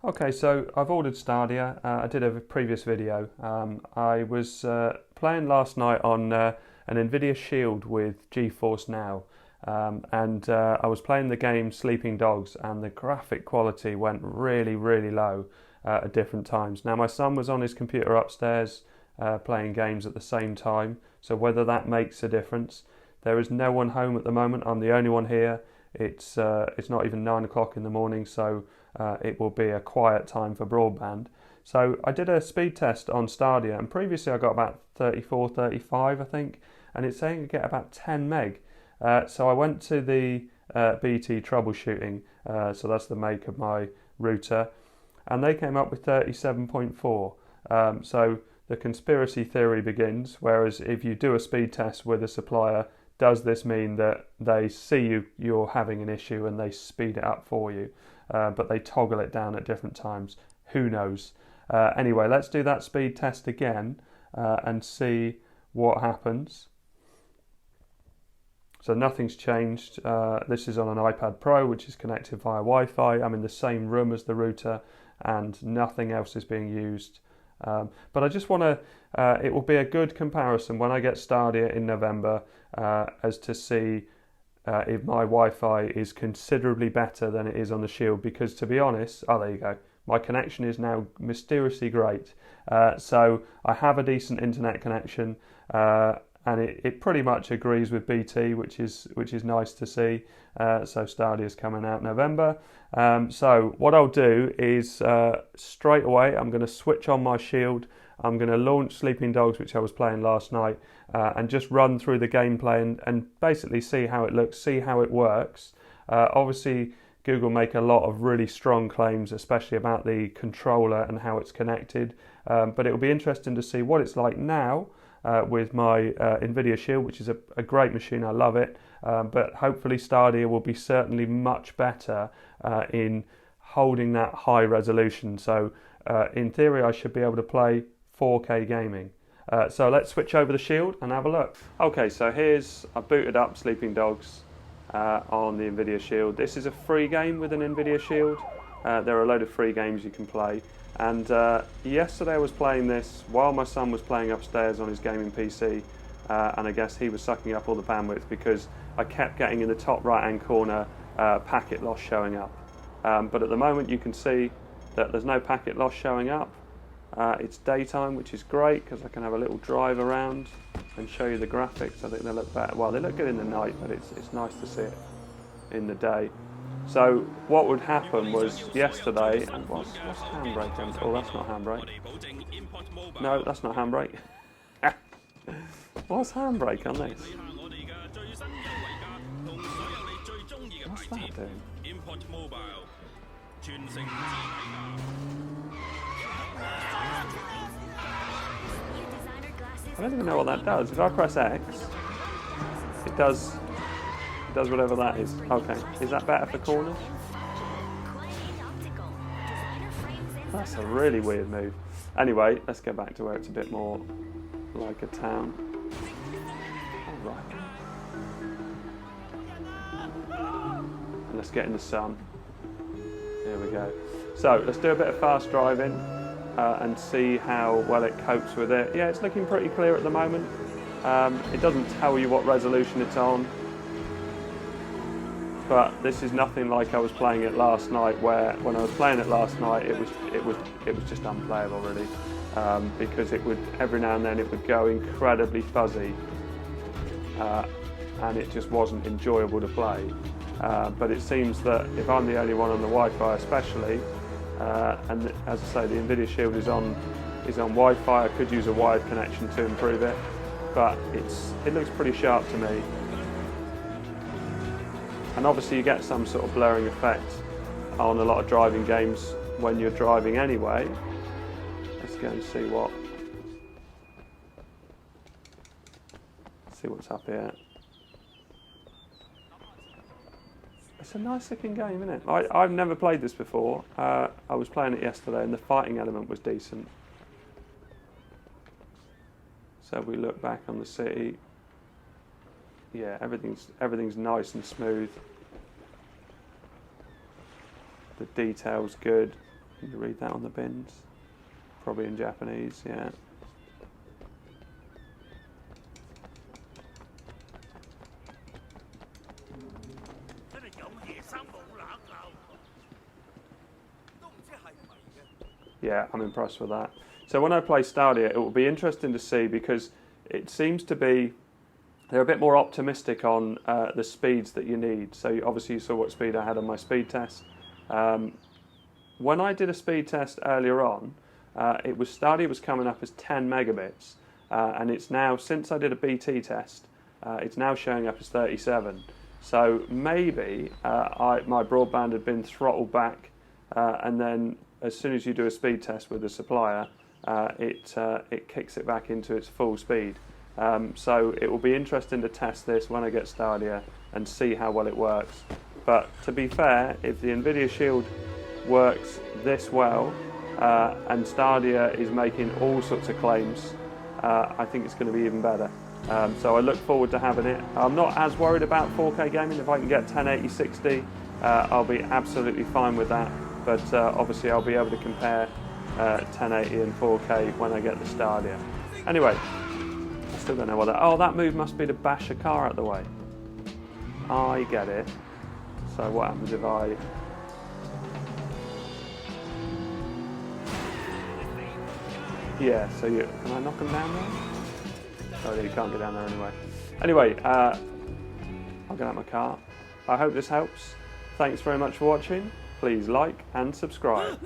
Okay, so I've ordered Stadia. I did a previous video. I was playing last night on an Nvidia Shield with GeForce Now, and I was playing the game Sleeping Dogs, and the graphic quality went really, really low at different times. Now, my son was on his computer upstairs playing games at the same time, so whether that makes a difference. There is no one home at the moment. I'm the only one here. It's not even 9 o'clock in the morning, so it will be a quiet time for broadband. So I did a speed test on Stadia, and previously I got about 34, 35 I think, and it's saying you get about 10 meg. So I went to the BT troubleshooting, so that's the make of my router, and they came up with 37.4. So the conspiracy theory begins, whereas if you do a speed test with a supplier, does this mean that they see you're having an issue and they speed it up for you? But they toggle it down at different times. Who knows? Anyway, let's do that speed test again and see what happens. So nothing's changed. This is on an iPad Pro, which is connected via Wi-Fi. I'm in the same room as the router, and nothing else is being used. But I just want to, it will be a good comparison when I get Stadia in November as to see if my Wi-Fi is considerably better than it is on the Shield, because to be honest, oh there you go, my connection is now mysteriously great. So I have a decent internet connection, and it pretty much agrees with BT, which is nice to see. So Stadia's coming out November. So what I'll do is straight away I'm going to switch on my Shield. I'm going to launch Sleeping Dogs, which I was playing last night, and just run through the gameplay and basically see how it looks, see how it works. Obviously, Google make a lot of really strong claims, especially about the controller and how it's connected. But it will be interesting to see what it's like now with my Nvidia Shield, which is a great machine. I love it. But hopefully Stadia will be certainly much better in holding that high resolution. So in theory, I should be able to play 4K gaming. So let's switch over the Shield and have a look. Okay, so I booted up Sleeping Dogs on the Nvidia Shield. This is a free game with an Nvidia Shield. There are a load of free games you can play. And yesterday I was playing this while my son was playing upstairs on his gaming PC, and I guess he was sucking up all the bandwidth because I kept getting in the top right hand corner packet loss showing up. But at the moment you can see that there's no packet loss showing up. It's daytime, which is great because I can have a little drive around and show you the graphics. I think they look better. Well, they look good in the night, but it's nice to see it in the day. So what would happen was yesterday, and what's handbrake on? Oh, that's not handbrake. No, that's not handbrake. What's handbrake on this? What's that doing? I don't even know what that does. If I press X, it does whatever that is. Okay, is that better for corners? That's a really weird move. Anyway, let's get back to where it's a bit more like a town. All right. And let's get in the sun. There we go. So let's do a bit of fast driving and see how well it copes with it. Yeah, it's looking pretty clear at the moment. It doesn't tell you what resolution it's on, but this is nothing like I was playing it last night, where when I was playing it last night it was just unplayable really, because it would every now and then it would go incredibly fuzzy, and it just wasn't enjoyable to play. But it seems that if I'm the only one on the Wi-Fi especially, and as I say the Nvidia Shield is on Wi-Fi, I could use a wired connection to improve it, but it looks pretty sharp to me. And obviously you get some sort of blurring effect on a lot of driving games when you're driving anyway. Let's go and see what's up here. It's a nice looking game, isn't it? I've never played this before. I was playing it yesterday and the fighting element was decent. So we look back on the city. Yeah, everything's nice and smooth. The detail's good. Can you read that on the bins? Probably in Japanese, yeah. Yeah, I'm impressed with that. So when I play Stadia, it will be interesting to see, because it seems to be, they're a bit more optimistic on the speeds that you need. So obviously you saw what speed I had on my speed test. When I did a speed test earlier on, Stadia was coming up as 10 megabits, and it's now, since I did a BT test, it's now showing up as 37. So maybe my broadband had been throttled back, and then as soon as you do a speed test with the supplier, it kicks it back into its full speed. So it will be interesting to test this when I get Stadia and see how well it works. But to be fair, if the Nvidia Shield works this well, and Stadia is making all sorts of claims, I think it's going to be even better. So I look forward to having it. I'm not as worried about 4K gaming. If I can get 1080 60, I'll be absolutely fine with that. But obviously I'll be able to compare 1080 and 4K when I get the Stadia. Anyway, I still don't know what that... Oh, that move must be to bash a car out the way. I get it. So what happens if I... Yeah, so can I knock them down there? Oh, you can't get down there anyway. Anyway, I'll get out my car. I hope this helps. Thanks very much for watching. Please like and subscribe.